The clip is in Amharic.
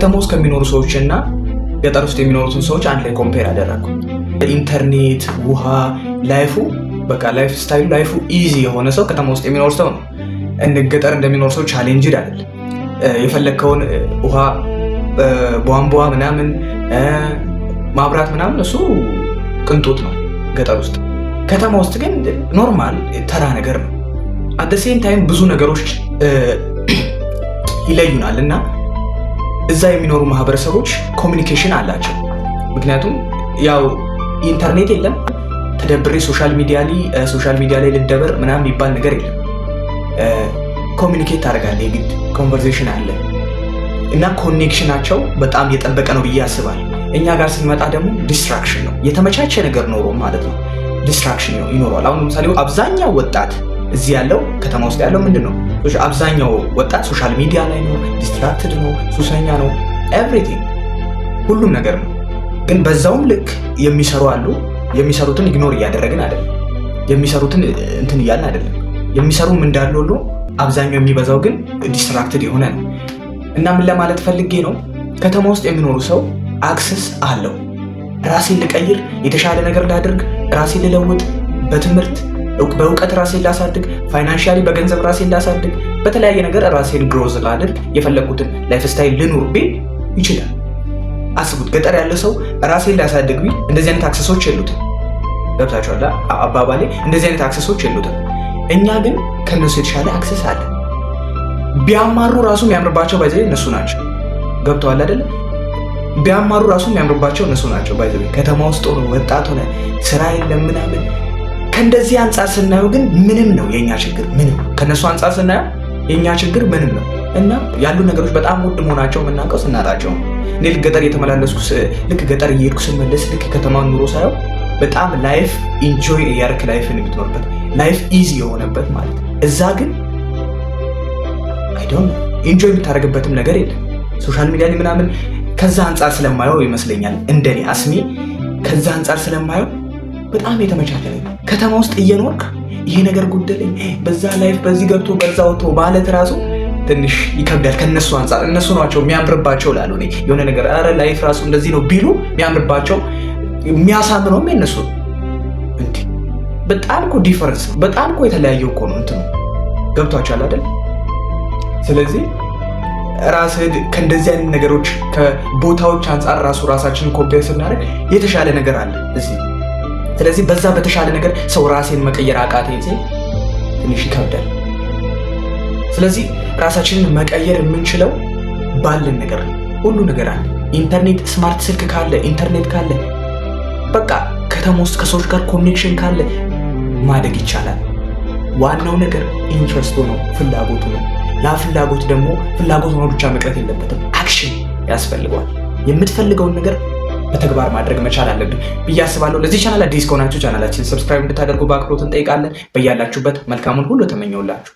ከተማ ውስጥ ከሚኖሩ ሰዎችና ገጠር ውስጥ የሚኖሩትን ሰዎች አንድ ላይ ኮምፔር አደረኩ። ኢንተርኔት፣ ውሃ፣ ላይፉ በቃ ላይፍ ስታይሉ ላይፉ ኢዚ የሆነ ሰው ከተማ ውስጥ የሚኖር ሰው ነው። እንደ ገጠር እንደሚኖር ሰው ቻሌንጅድ አይደለም። የፈለግከውን ውሃ ቧንቧ ምናምን ማብራት ምናምን እሱ ቅንጦት ነው ገጠር ውስጥ። ከተማ ውስጥ ግን ኖርማል ተራ ነገር ነው። አት ዘ ሴም ታይም ብዙ ነገሮች ይለዩናል እና እዛ የሚኖሩ ማህበረሰቦች ኮሚኒኬሽን አላቸው። ምክንያቱም ያው ኢንተርኔት የለም፣ ተደብሬ ሶሻል ሚዲያ ላይ ልደበር ምናምን የሚባል ነገር የለም። ኮሚኒኬት ታደርጋለህ፣ የግድ ኮንቨርሴሽን አለ እና ኮኔክሽናቸው በጣም የጠበቀ ነው ብዬ አስባለሁ። እኛ ጋር ስንመጣ ደግሞ ዲስትራክሽን ነው፣ የተመቻቸ ነገር ኖሮ ማለት ነው ዲስትራክሽን ይኖረዋል። አሁን ለምሳሌ አብዛኛው ወጣት እዚህ ያለው ከተማ ውስጥ ያለው ምንድን ነው? አብዛኛው ወጣት ሶሻል ሚዲያ ላይ ነው፣ ዲስትራክትድ ነው፣ ሱሰኛ ነው፣ ኤቭሪቲንግ ሁሉም ነገር ነው። ግን በዛውም ልክ የሚሰሩ አሉ። የሚሰሩትን ኢግኖር እያደረግን አይደለም፣ የሚሰሩትን እንትን እያልን አይደለም። የሚሰሩም እንዳለ ሁሉ አብዛኛው የሚበዛው ግን ዲስትራክትድ የሆነ ነው። እና ምን ለማለት ፈልጌ ነው፣ ከተማ ውስጥ የሚኖሩ ሰው አክሰስ አለው። ራሴን ልቀይር፣ የተሻለ ነገር ላድርግ፣ ራሴን ልለውጥ፣ በትምህርት በእውቀት ራሴን ላሳድግ፣ ፋይናንሻሊ በገንዘብ ራሴን ላሳድግ፣ በተለያየ ነገር ራሴን ግሮዝ ላድርግ፣ የፈለጉትን ላይፍ ስታይል ልኑር ቢል ይችላል። አስቡት፣ ገጠር ያለ ሰው ራሴን ላሳድግ ቢል እንደዚህ አይነት አክሰሶች የሉትም። ገብታችኋል አባባሌ? እንደዚህ አይነት አክሰሶች የሉትም። እኛ ግን ከነሱ የተሻለ አክሰስ አለ። ቢያማሩ ራሱ የሚያምርባቸው ባይዘ እነሱ ናቸው። ገብተዋል አይደለ? ቢያማሩ ራሱ የሚያምርባቸው እነሱ ናቸው ባይዘ። ከተማ ውስጥ ሆኖ ወጣት ሆነ ስራ የለም ምናምን። ከእንደዚህ አንጻር ስናየው ግን ምንም ነው የኛ ችግር፣ ምንም። ከነሱ አንጻር ስናየው የኛ ችግር ምንም ነው። እና ያሉ ነገሮች በጣም ውድ መሆናቸው የምናውቀው ስናጣቸው። እኔ ልክ ገጠር የተመላለስኩ ልክ ገጠር እየሄድኩ ስመለስ ልክ ከተማን ኑሮ ሳየው በጣም ላይፍ ኢንጆይ እያደረክ ላይፍን የምትኖርበት ላይፍ ኢዚ የሆነበት ማለት። እዛ ግን አይ ዶንት ኖ ኢንጆይ የምታደርግበትም ነገር የለም። ሶሻል ሚዲያ ላይ ምናምን ከዛ አንጻር ስለማየው ይመስለኛል እንደኔ አስሜ ከዛ አንጻር ስለማየው በጣም የተመቻቸ ነው። ከተማ ውስጥ እየኖርክ ይሄ ነገር ጉደለኝ፣ በዛ ላይፍ በዚህ ገብቶ በዛ ወጥቶ ማለት ራሱ ትንሽ ይከብዳል ከነሱ አንጻር። እነሱ ናቸው የሚያምርባቸው ላሉ እኔ የሆነ ነገር አረ ላይፍ ራሱ እንደዚህ ነው ቢሉ የሚያምርባቸው የሚያሳምነውም የነሱ እንዴ። በጣም እኮ ዲፈረንስ ነው። በጣም እኮ የተለያየው እኮ ነው እንትኑ። ገብቷችኋል አይደል? ስለዚህ ራስህ ከእንደዚህ አይነት ነገሮች ከቦታዎች አንጻር ራሳችንን ኮምፔር ስናደርግ የተሻለ ነገር አለ እዚህ። ስለዚህ በዛ በተሻለ ነገር ሰው ራሴን መቀየር አቃተኝ ሲል ትንሽ ይከብዳል። ስለዚህ ራሳችንን መቀየር የምንችለው ባለን ነገር ሁሉ ነገር አለ። ኢንተርኔት፣ ስማርት ስልክ ካለ፣ ኢንተርኔት ካለ፣ በቃ ከተማ ውስጥ ከሰዎች ጋር ኮኔክሽን ካለ ማደግ ይቻላል። ዋናው ነገር ኢንትረስቱ ነው፣ ፍላጎቱ ነው። ያ ፍላጎት ደግሞ ፍላጎት ሆኖ ብቻ መቅረት የለበትም። አክሽን ያስፈልገዋል። የምትፈልገውን ነገር በተግባር ማድረግ መቻል አለብን ብዬ አስባለሁ። ለዚህ ቻናል አዲስ ከሆናችሁ ቻናላችንን ሰብስክራይብ እንድታደርጉ በአክብሮት እንጠይቃለን። በያላችሁበት መልካሙን ሁሉ ተመኘውላችሁ።